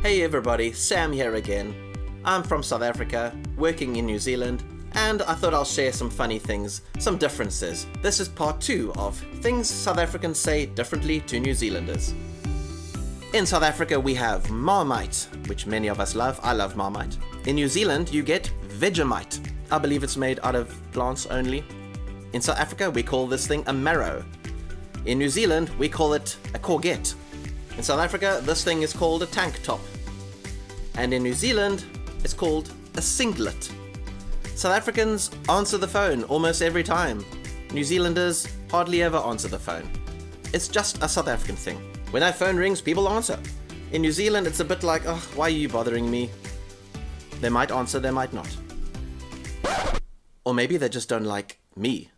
Hey everybody, Sam here again. I'm from South Africa, working in New Zealand, and I thought I'll share some funny things, some differences. This is part 2 of things South Africans say differently to New Zealanders. In South Africa we have Marmite, which many of us love. I love Marmite. In New Zealand you get Vegemite. I believe it's made out of plants only. In South Africa we call this thing a marrow. In New Zealand we call it a courgette. In South Africa this thing is called a tank top. And in New Zealand it's called a singlet. South Africans answer the phone almost every time. New Zealanders hardly ever answer the phone. It's just a South African thing. When that phone rings, people answer. In New Zealand it's a bit like, oh, why are you bothering me? They might answer, they might not. Or maybe they just don't like me.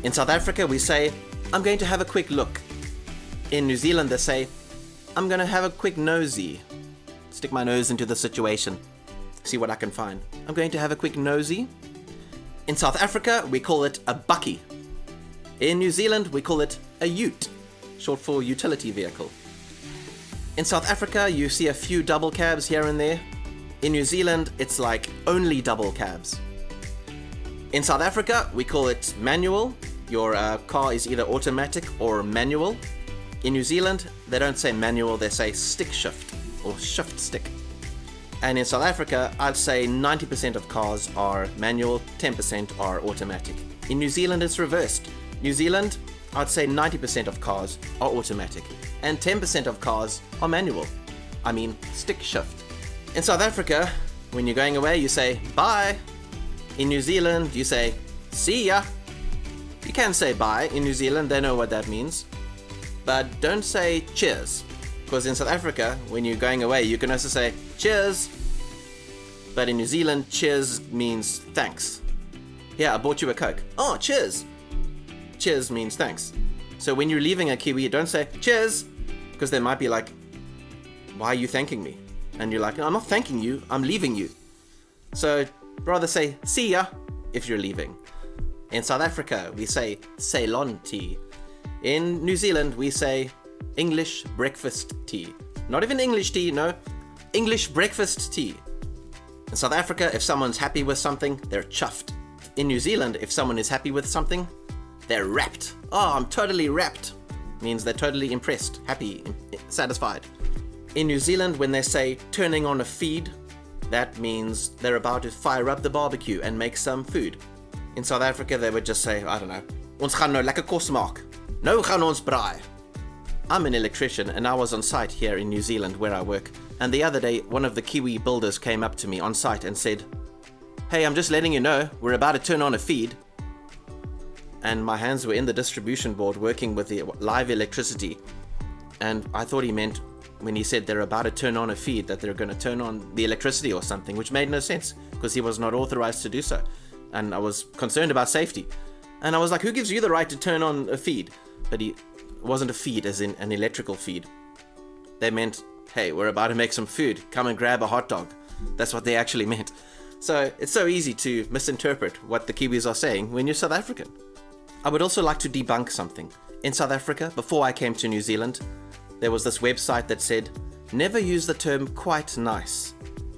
In South Africa we say, I'm going to have a quick look. In New Zealand they say, I'm going to have a quick nosy. Stick my nose into the situation. See what I can find. I'm going to have a quick nosy. In South Africa we call it a bakkie. In New Zealand we call it a ute, short for utility vehicle. In South Africa you see a few double cabs here and there. In New Zealand it's like only double cabs. In South Africa we call it manual. Your car is either automatic or manual. In New Zealand they don't say manual, they say stick shift or shift stick. And in South Africa I'd say 90% of cars are manual, 10% are automatic. In New Zealand it's reversed. New Zealand, I'd say 90% of cars are automatic and 10% of cars are manual. I mean stick shift. In South Africa, when you're going away you say bye. In New Zealand you say see ya. You can say bye in New Zealand, they know what that means. But don't say cheers, because in South Africa when you're going away you can also say cheers. But in New Zealand cheers means thanks. Yeah, I bought you a Coke. Oh, cheers. Cheers means thanks. So when you're leaving a Kiwi, don't say cheers, because they might be like, why are you thanking me? And you're like, no, I'm not thanking you, I'm leaving you. So rather say see ya if you're leaving. In South Africa we say Ceylon tea. In New Zealand we say English breakfast tea. Not even English tea, no, English breakfast tea. In South Africa if someone's happy with something, they're chuffed. In New Zealand if someone is happy with something, they're rapt. Oh, I'm totally rapt. Means they're totally impressed, happy, satisfied. In New Zealand when they say turning on a feed, that means they're about to fire up the barbecue and make some food. In South Africa they would just say, I don't know, ons gaan nou lekker kos maak. Nou gaan ons braai. I'm an electrician and I was on site here in New Zealand where I work, and the other day one of the Kiwi builders came up to me on site and said, hey, I'm just letting you know we're about to turn on a feed. And my hands were in the distribution board working with the live electricity, and I thought he meant when he said they're about to turn on a feed that they're going to turn on the electricity or something, which made no sense because he was not authorized to do so, and I was concerned about safety. And I was like, who gives you the right to turn on a feed? But it wasn't a feed as in an electrical feed. They meant, hey, we're about to make some food, come and grab a hot dog. That's what they actually meant. So it's so easy to misinterpret what the Kiwis are saying when you're South African. I would also like to debunk something. In South Africa, before I came to New Zealand, there was this website that said, never use the term quite nice,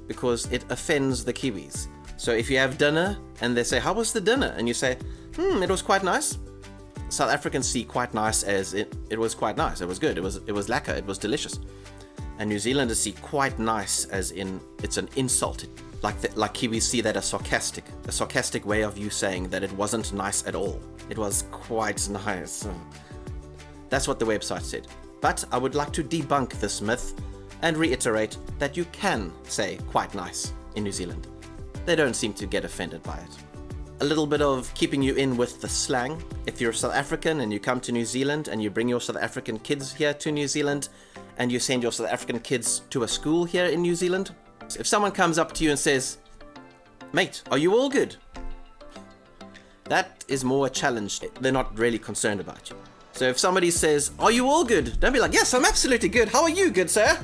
because it offends the Kiwis. So if you have dinner and they say, how was the dinner? And you say, it was quite nice. South Africans see quite nice as it was quite nice, it was good, it was lekker, it was delicious. And New Zealanders see quite nice as in it's an insult. Like Kiwis see that as a sarcastic way of you saying that it wasn't nice at all. It was quite nice. That's what the website said. But I would like to debunk this myth and reiterate that you can say quite nice in New Zealand. They don't seem to get offended by it. A little bit of keeping you in with the slang. If you're South African and you come to New Zealand and you bring your South African kids here to New Zealand and you send your South African kids to a school here in New Zealand, if someone comes up to you and says, mate, are you all good? That is more a challenge. They're not really concerned about you. So if somebody says, are you all good? Don't be like, yes, I'm absolutely good. How are you, good sir?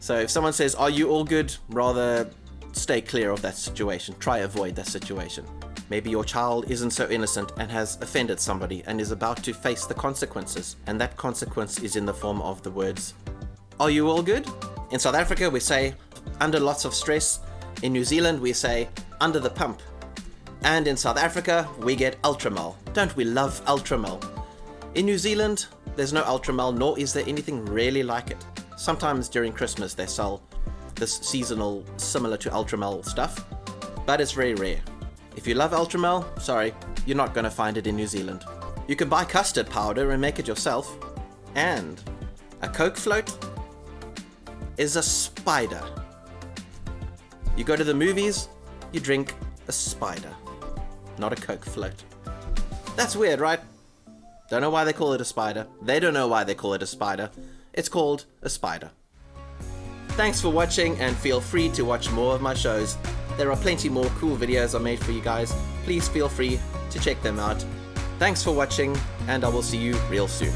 So if someone says, are you all good? Rather stay clear of that situation. Try avoid that situation. Maybe your child isn't so innocent and has offended somebody and is about to face the consequences, and that consequence is in the form of the words, "Are you all good?" In South Africa, we say, "Under lots of stress." In New Zealand, we say, "Under the pump." And in South Africa, we get Ultramel. Don't we love Ultramel? In New Zealand, there's no Ultramel, nor is there anything really like it. Sometimes during Christmas, they sell this seasonal, similar to Ultramel stuff, but it's very rare. If you love Ultramel, sorry, you're not going to find it in New Zealand. You can buy custard powder and make it yourself. And a Coke float is a spider. You go to the movies, you drink a spider, not a Coke float. That's weird, right? Don't know why they call it a spider. They don't know why they call it a spider. It's called a spider. Thanks for watching, and feel free to watch more of my shows. There are plenty more cool videos I made for you guys. Please feel free to check them out. Thanks for watching, and I will see you real soon.